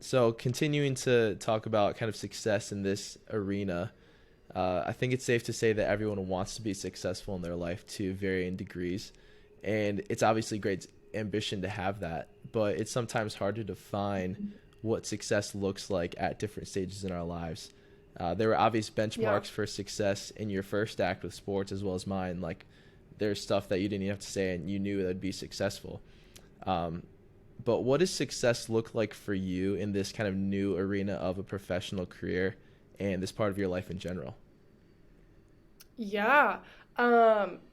So continuing to talk about kind of success in this arena, I think it's safe to say that everyone wants to be successful in their life to varying degrees. And it's obviously great ambition to have that, but it's sometimes hard to define what success looks like at different stages in our lives. There were obvious Yeah. benchmarks for success in your first act with sports as well as mine. Like there's stuff that you didn't even have to say and you knew that would be successful. Um, but what does success look like for you in this kind of new arena of a professional career and this part of your life in general? Yeah.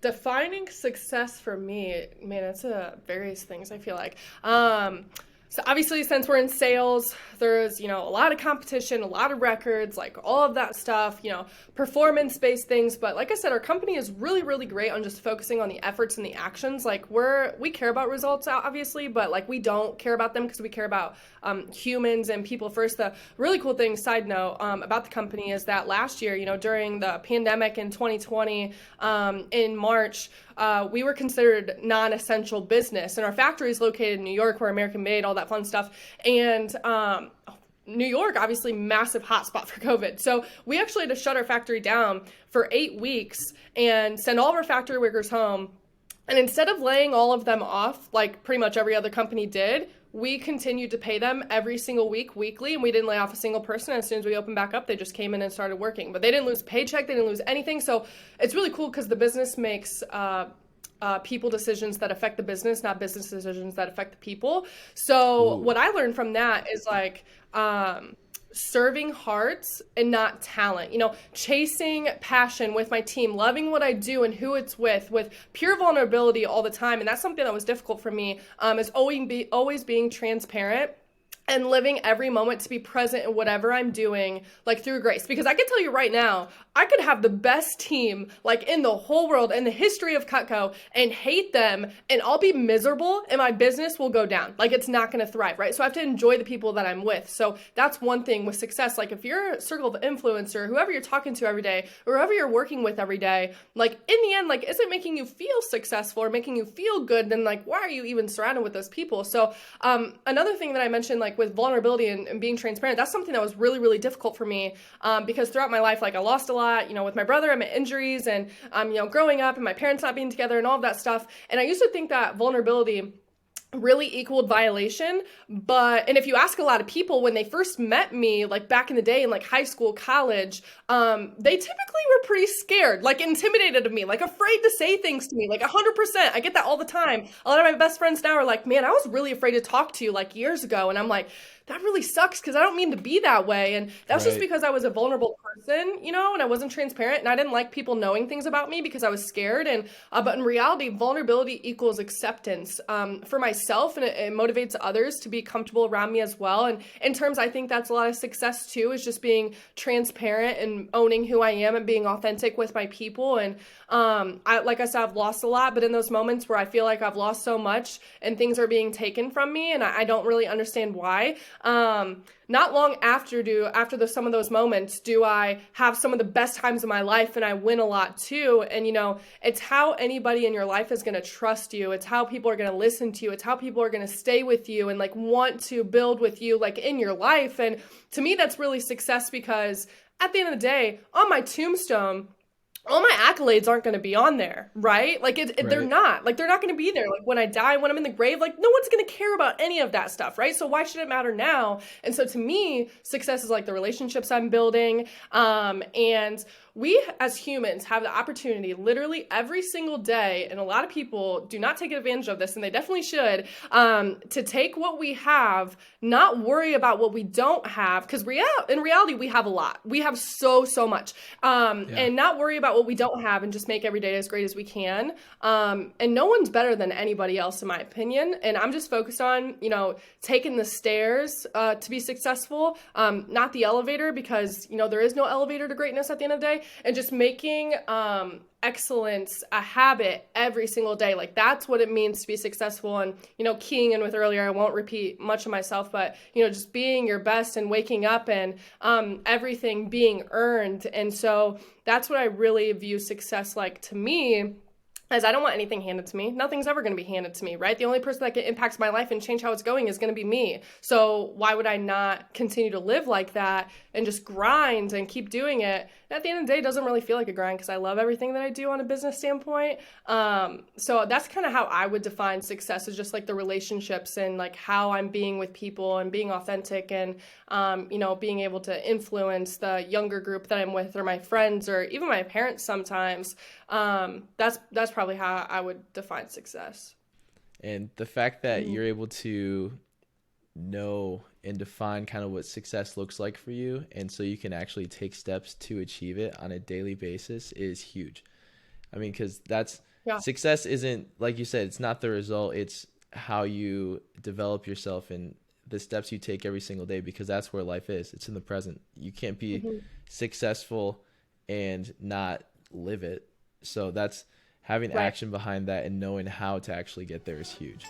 Defining success for me, man, it's various things, I feel like. So obviously since we're in sales, there's, a lot of competition, a lot of records, like all of that stuff, performance-based things. But like I said, our company is really, really great on just focusing on the efforts and the actions. Like we care about results, obviously, but like we don't care about them because we care about humans and people first. The really cool thing, side note, about the company is that last year, during the pandemic in 2020, in March, we were considered non-essential business, and our factory is located in New York. We're American made, all that fun stuff, and New York, obviously, massive hotspot for COVID. So we actually had to shut our factory down for 8 weeks and send all of our factory workers home. And instead of laying all of them off, like pretty much every other company did, we continued to pay them every single week, weekly, and we didn't lay off a single person. As soon as we opened back up, they just came in and started working. But they didn't lose a paycheck, they didn't lose anything. So it's really cool because the business makes people decisions that affect the business, not business decisions that affect the people. So Ooh, what I learned from that is like serving hearts and not talent, chasing passion with my team, loving what I do and who it's with pure vulnerability all the time. And that's something that was difficult for me, is always being transparent and living every moment to be present in whatever I'm doing, like through grace. Because I can tell you right now, I could have the best team like in the whole world, in the history of Cutco, and hate them, and I'll be miserable and my business will go down. Like it's not gonna thrive, right? So I have to enjoy the people that I'm with. So that's one thing with success. Like if you're a circle of influence or whoever you're talking to every day, or whoever you're working with every day, like in the end, like is it making you feel successful or making you feel good? Then like why are you even surrounded with those people? So another thing that I mentioned, like with vulnerability and being transparent, that's something that was really, really difficult for me, because throughout my life, like I lost a lot, with my brother and my injuries and, growing up and my parents not being together and all of that stuff. And I used to think that vulnerability really equaled violation. And if you ask a lot of people when they first met me, like back in the day in like high school, college, they typically were pretty scared, like intimidated of me, like afraid to say things to me, like 100%. I get that all the time. A lot of my best friends now are like, man, I was really afraid to talk to you like years ago. And I'm like, that really sucks because I don't mean to be that way. And that's just right. because I was a vulnerable person, and I wasn't transparent and I didn't like people knowing things about me because I was scared. And, but in reality, vulnerability equals acceptance, for myself, and it motivates others to be comfortable around me as well. And in terms, I think that's a lot of success too, is just being transparent and owning who I am and being authentic with my people. And, like I said, I've lost a lot, but in those moments where I feel like I've lost so much and things are being taken from me and I don't really understand why, not long after some of those moments do I have some of the best times of my life, and I win a lot too. And it's how anybody in your life is going to trust you. It's how people are going to listen to you. It's how people are going to stay with you and like want to build with you like in your life. And to me, that's really success, because at the end of the day, on my tombstone, all my accolades aren't going to be on there, right? Like they're Right. not. Like they're not going to be there. Like when I die, when I'm in the grave, like no one's going to care about any of that stuff, right? So why should it matter now? And so to me, success is like the relationships I'm building, and we as humans have the opportunity literally every single day, and a lot of people do not take advantage of this, and they definitely should, to take what we have, not worry about what we don't have, because in reality, we have a lot. We have so much, Yeah. and not worry about what we don't have and just make every day as great as we can. And no one's better than anybody else, in my opinion. And I'm just focused on, taking the stairs to be successful, not the elevator, because, there is no elevator to greatness at the end of the day, and just making excellence a habit every single day. Like that's what it means to be successful. And, keying in with earlier, I won't repeat much of myself, but, just being your best and waking up and everything being earned. And so that's what I really view success like to me. as I don't want anything handed to me. Nothing's ever going to be handed to me, right? The only person that can impact my life and change how it's going is going to be me. So why would I not continue to live like that and just grind and keep doing it? And at the end of the day, it doesn't really feel like a grind because I love everything that I do on a business standpoint. So that's kind of how I would define success, is just like the relationships and like how I'm being with people and being authentic and, being able to influence the younger group that I'm with or my friends or even my parents sometimes. That's probably how I would define success. And the fact that Mhm. you're able to know and define kind of what success looks like for you, and so you can actually take steps to achieve it on a daily basis is huge. I mean, because that's Yeah. success isn't, like you said, it's not the result, it's how you develop yourself and the steps you take every single day, because that's where life is. It's in the present. You can't be Hmm. successful and not live it. So that's having Right. action behind that and knowing how to actually get there is huge.